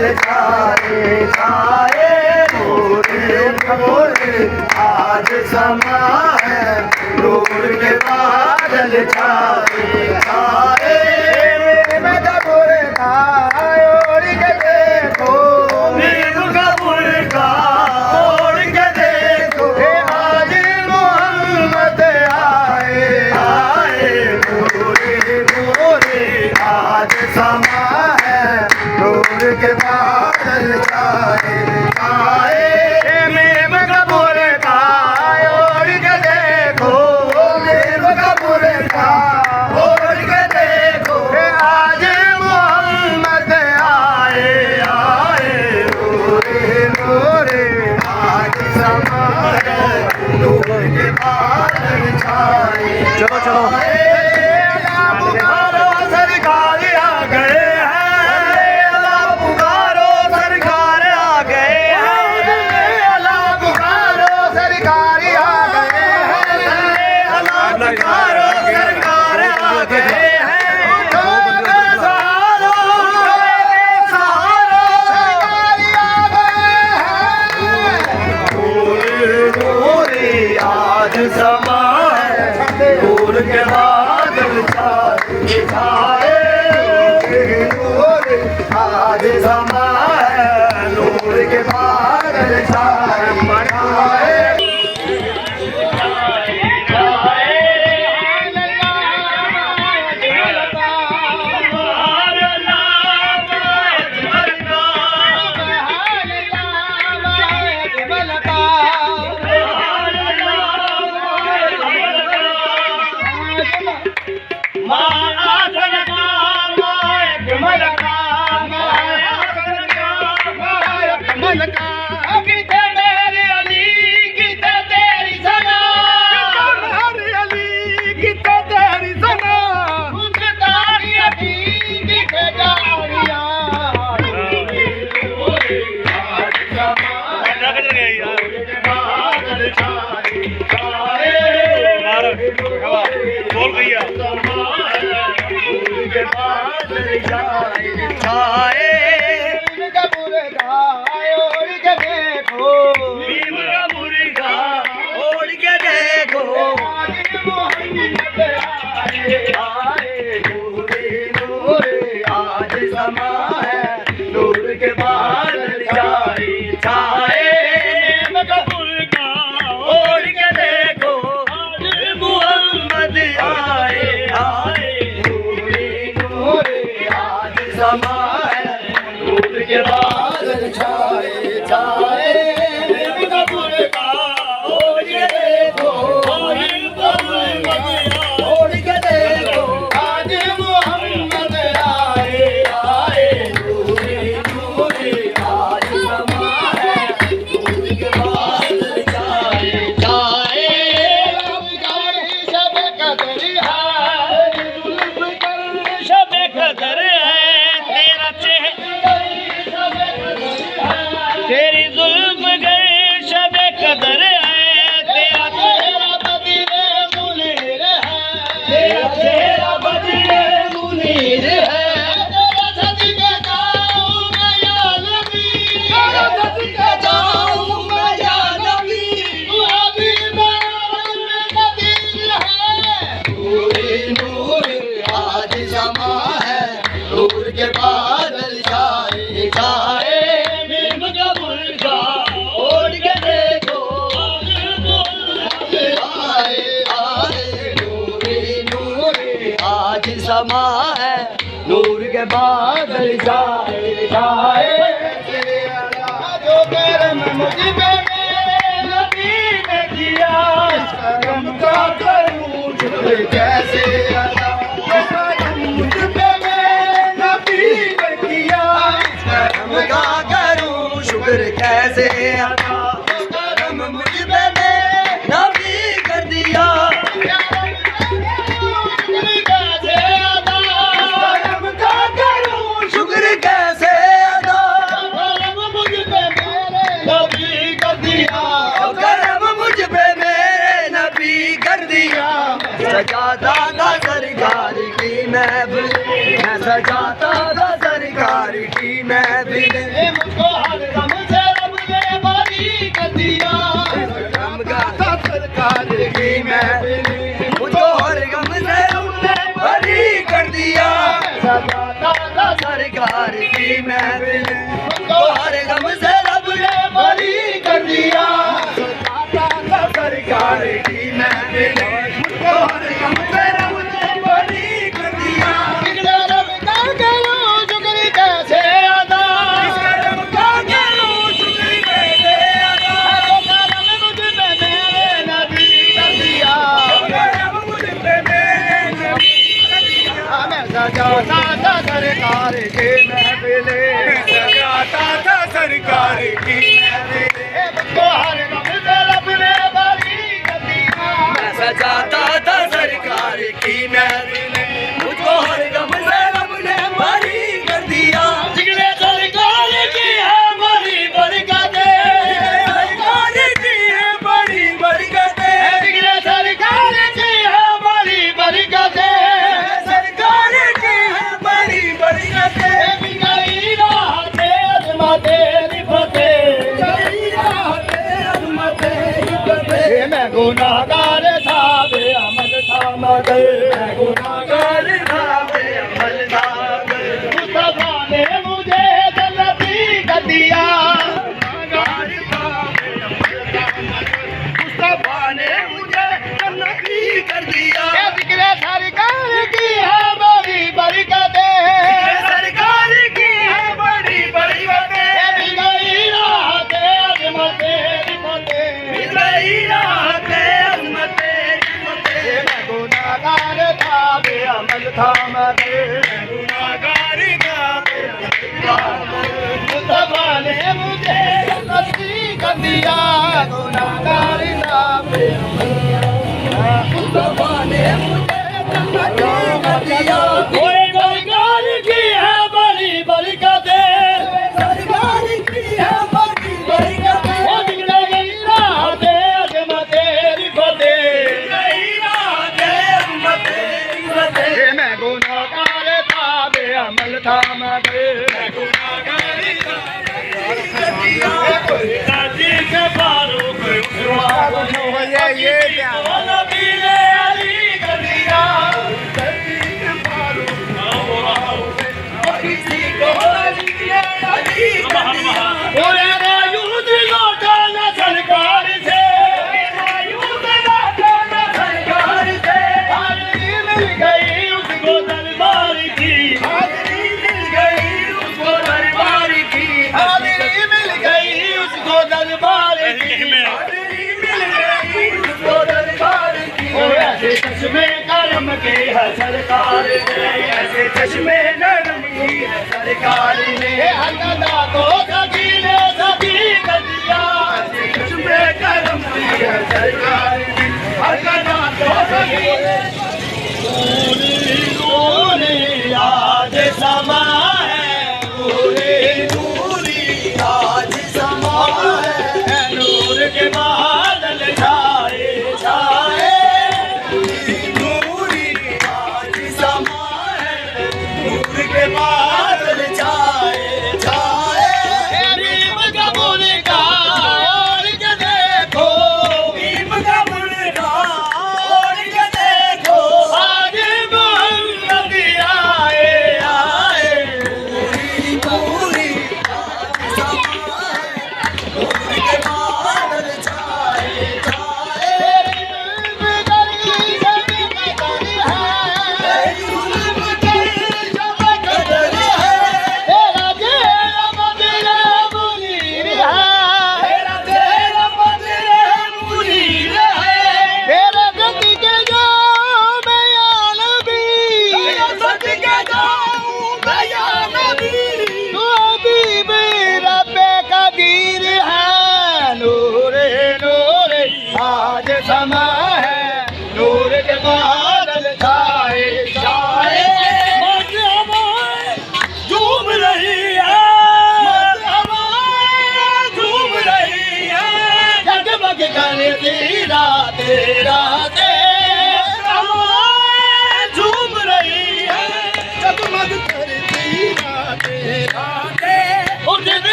बादल छाए छाए नूर नूर आज समा है नूर के बादल छाए छाए मैं कपूर का ओढ़ के देखो मेरे कपूर का ओढ़ के देखो आज मोहम्मद आए आए नूर नूर आज समा है नूर के बादल छाए छाए मेरे कपूर का ओढ़ के देखो मेरे कपूर का ओढ़ के देखो आज मोहम्मद आए आए नूरे नूरे आज समा है नूर के बादल छाए चलो चलो सरकार आ गए हैं अल्लाह पुकारो सरकार आ गए हैं अल्लाह पुकारो सरकार आ गए हैं अल्लाह पुकारो सरकार आ गए हैं आज समा है नूर के बादल छाए छाए नूर आज समा है नूर के बादल छाए छाए बोल भैया छाए मुर्गा ओढ़ के देखो मुर्गा ओढ़ के देखो आज समा है नूर के बादल छाए छाए मुर्गा ओढ़ के देखो मोहम्मद आए आए नूरे नूरे आज समा है नूर के बादल छाए छाए कपूर का ओढ़ के देखो ओढ़ के देखो आज मोहम्मद आए आए नूरे नूरे आज समा है नूर के बादल छाए छाए तेरी जुल्म गए शब कदर है तेरा चेहरा बदले मुनीर है तेरा चेहरा बदले मुनीर है तेरा सदके जाऊं मैं या नबी तेरा सदके जाऊं मैं या नबी तू हबीब में कदीर है नूरे नूरे आज समा है नूर के बादल छाए छाए आज समा है नूर के बादल छाए छाए जो करम मुझ पे नबी ने किया इस करम का करूं शुक्र कैसे अदा मुझ पे नबी ने किया इस करम का करूं शुक्र कैसे अदा करम मुझ पे नबी कर दिया सजाता था सरकार की महफिल मैं सजाता था सरकार की महफिल मुझको हर गम से रब ने बरी कर दिया। सरकार की महफिल मुझको हर गम से रब ने बरी कर दिया। बिगड़े रब का करूं शुक्र कैसे अदा, रब का करूं शुक्र कैसे अदा। करम मुझ पे मेरे नबी कर दिया, करम मुझ पे मेरे नबी कर दिया। मैं सजाता था सरकार के महफिले, सजाता था सरकार की महफिले, मुझको हर गम से रब ने बरी कर दिया। मैं सजाता था सरकार की महफिले, मुझको हर गम से रब ने बरी कर दिया। जिगरे सरकार की है बड़ी बरकतें, सरकार की है बड़ी बरकतें, जिगरे सरकार की है बड़ी बरकतें, सरकार की है बड़ी बरकतें। बिगड़ी राहत अज़मत रिफ़ते, बिगड़ी राहत अज़मत रिफ़ते। मैं गुनाहगार था बेअमल था मगर, मैं गुनाहगार था बेअमल था मगर, मुस्तफा ने मुझे जन्नती कर दिया। गुनाहगार था बेअमल था मगर, मुस्तफा ने मुझे जन्नती कर दिया। ज़िक्र सरकार की है बड़ी बरकतें, सरकार की है बड़ी बरकतें। बिगड़ी राहत अज़मत रिफ़ते, बिगड़ी राहत अज़मत रिफ़ते। मैं गुनाहगार था बेअमल था मगर, मैं गुनाहगार था बेअमल था मगर, मुस्तफा ने मुझे जन्नती कर दिया। गुनाहगार था बेअमल था, मुस्तफा ने मुझे जन्नती कर दिया। ओए सरकार की है बड़ी बरकतें, सरकार की है बड़ी बरकतें। ओ बिगड़ी राहत अज़मत रिफ़ते, बिगड़ी राहत अज़मत रिफ़ते। मैं गुनाहगार था बेअमल था मगर, मैं गुनाहगार था कर दिया। नदी के फारूक ये नबी ने अली कर दिया। नदी के फारूक किसी को अली ने अली कर दिया। ओए मायूस लौटा न सरकार से, मायूस लौटा न सरकार से। हाज़री मिल गई उसको दरबार की, हाज़री मिल गई उसको दरबार की, हाज़री मिल गई उसको दरबार की, हाज़री मिल गई उसको दरबार की। ओ ऐसे चश्मे करम के है सरकार ने, ऐसे चश्मे नरम की है सरकार ने। हरकदा को सभी ने सभी कर दिया, ऐसे चश्मे करम की है सरकार ने। हरकदा को सभी ने नूरी आज समा है, नूरी नूरी आज समा है। नूर के बादल छाए छाए, नूरी आज समा है। नूर के बादल छाए छाए।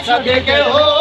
सदके हो